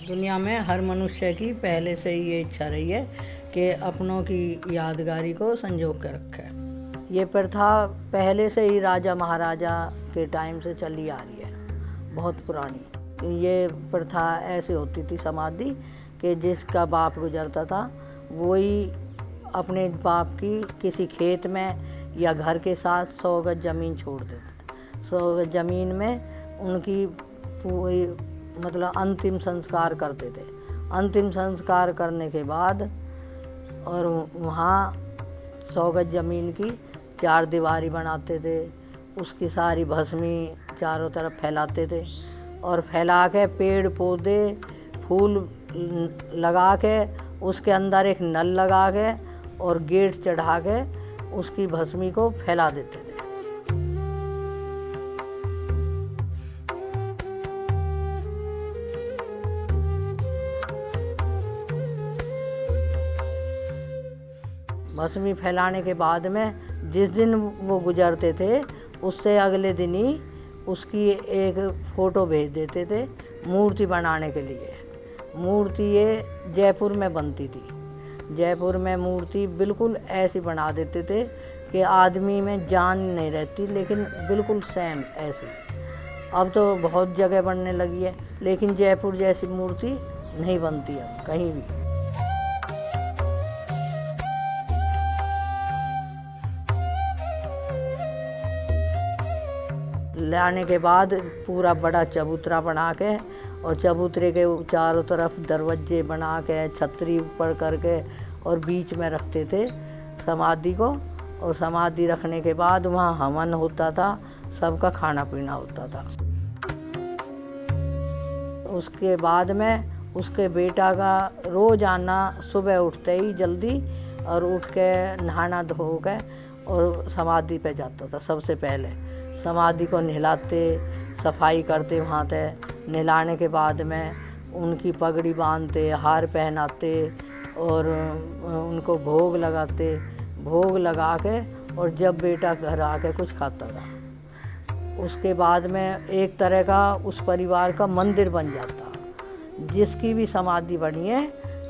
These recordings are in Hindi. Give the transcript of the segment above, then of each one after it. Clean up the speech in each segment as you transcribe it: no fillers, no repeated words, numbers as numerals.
दुनिया में हर मनुष्य की पहले से ही ये इच्छा रही है कि अपनों की यादगारी को संजो कर रखे। ये प्रथा पहले से ही राजा महाराजा के टाइम से चली आ रही है, बहुत पुरानी। ये प्रथा ऐसी होती थी समाधि कि जिसका बाप गुजरता था वही अपने बाप की किसी खेत में या घर के साथ 100 गज ज़मीन छोड़ देते। 100 गज ज़मीन में उनकी पूरी मतलब अंतिम संस्कार करते थे। अंतिम संस्कार करने के बाद और वहाँ 100 गज ज़मीन की 4 दीवारी बनाते थे, उसकी सारी भस्मी चारों तरफ फैलाते थे और फैला के पेड़ पौधे फूल लगा के उसके अंदर एक नल लगा के और गेट चढ़ा के उसकी भस्मी को फैला देते थे। भस्मी फैलाने के बाद में जिस दिन वो गुजरते थे उससे अगले दिन ही उसकी एक फ़ोटो भेज देते थे मूर्ति बनाने के लिए। मूर्ति ये जयपुर में बनती थी। जयपुर में मूर्ति बिल्कुल ऐसी बना देते थे कि आदमी में जान नहीं रहती, लेकिन बिल्कुल सेम ऐसी। अब तो बहुत जगह बनने लगी है, लेकिन जयपुर जैसी मूर्ति नहीं बनती अब कहीं भी। लाने के बाद पूरा बड़ा चबूतरा बना के और चबूतरे के चारों तरफ दरवाजे बना के छतरी ऊपर करके और बीच में रखते थे समाधि को। और समाधि रखने के बाद वहाँ हवन होता था, सबका खाना पीना होता था। उसके बाद में उसके बेटा का रोज आना सुबह उठते ही जल्दी और उठ के नहाना धो के और समाधि पे जाता था। सबसे पहले समाधि को नहलाते, सफाई करते वहाँ से। नहलाने के बाद में उनकी पगड़ी बांधते, हार पहनाते और उनको भोग लगाते। भोग लगा के और जब बेटा घर आके कुछ खाता था उसके बाद में एक तरह का उस परिवार का मंदिर बन जाता। जिसकी भी समाधि बनी है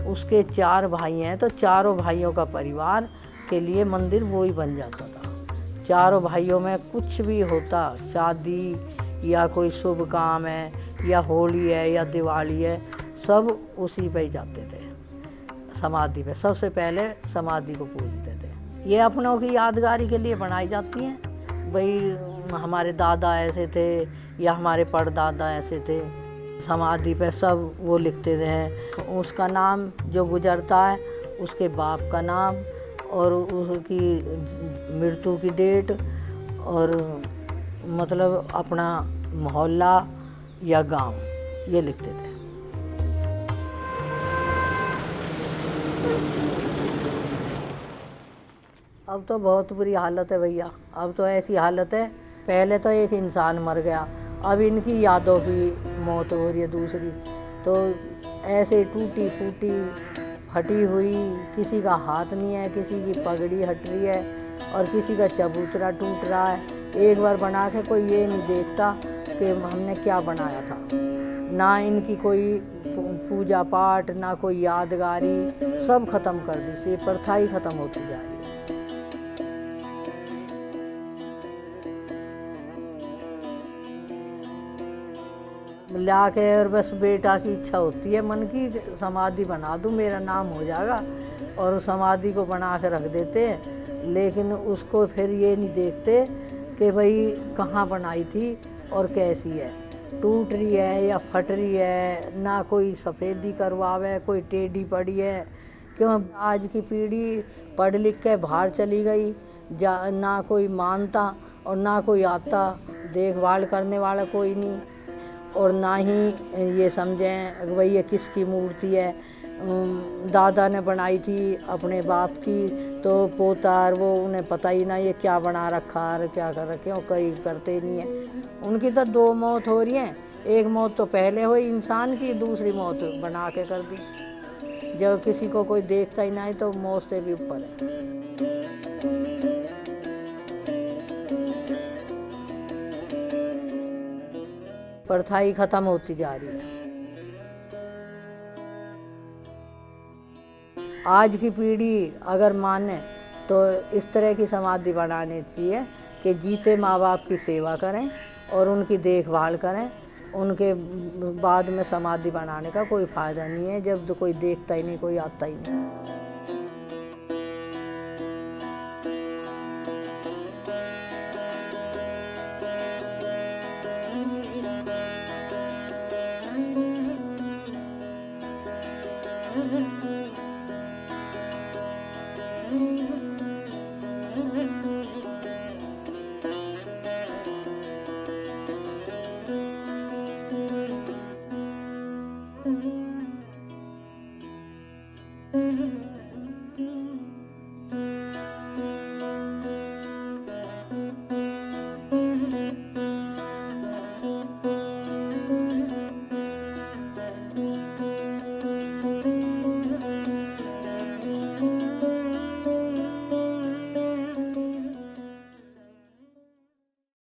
उसके 4 भाई हैं तो चारों भाइयों का परिवार के लिए मंदिर वो ही बन जाता था। चारों भाइयों में कुछ भी होता, शादी या कोई शुभ काम है या होली है या दिवाली है, सब उसी पे ही जाते थे समाधि पे। सबसे पहले समाधि को पूजते थे। ये अपनों की यादगारी के लिए बनाई जाती हैं। भाई हमारे दादा ऐसे थे या हमारे परदादा ऐसे थे। समाधि पे सब वो लिखते थे, उसका नाम जो गुजरता है उसके बाप का नाम और उसकी मृत्यु की डेट और मतलब अपना मोहल्ला या गांव ये लिखते थे। अब तो बहुत बुरी हालत है भैया। अब तो ऐसी हालत है, पहले तो एक इंसान मर गया, अब इनकी यादों की मौत हो रही है दूसरी। तो ऐसे टूटी फूटी फटी हुई, किसी का हाथ नहीं है, किसी की पगड़ी हट रही है और किसी का चबूतरा टूट रहा है। एक बार बना के कोई ये नहीं देखता कि हमने क्या बनाया था। ना इनकी कोई पूजा पाठ, ना कोई यादगारी, सब खत्म कर दी। ये प्रथा ही खत्म होती जा रही है। ला के और बस बेटा की इच्छा होती है मन की समाधि बना दूं, मेरा नाम हो जाएगा, और समाधि को बना के रख देते हैं। लेकिन उसको फिर ये नहीं देखते कि भाई कहाँ बनाई थी और कैसी है, टूट रही है या फट रही है। ना कोई सफ़ेदी करवावे, कोई टेढ़ी पड़ी है। क्यों आज की पीढ़ी पढ़ लिख के बाहर चली गई, ना कोई मानता और ना कोई आता, देखभाल करने वाला कोई नहीं। और ना ही ये समझें भाई ये किसकी मूर्ति है। दादा ने बनाई थी अपने बाप की, तो पोता और वो उन्हें पता ही ना ये क्या बना रखा है, क्या कर रखे हो, कहीं करते ही नहीं है। उनकी तो 2 मौत हो रही हैं। एक मौत तो पहले हुई इंसान की, दूसरी मौत बना के कर दी। जब किसी को कोई देखता ही नहीं तो मौत से भी ऊपर है। प्रथा ही खत्म होती जा रही है। आज की पीढ़ी अगर माने तो इस तरह की समाधि बनानी चाहिए कि जीते माँ बाप की सेवा करें और उनकी देखभाल करें। उनके बाद में समाधि बनाने का कोई फ़ायदा नहीं है जब तो कोई देखता ही नहीं, कोई आता ही नहीं।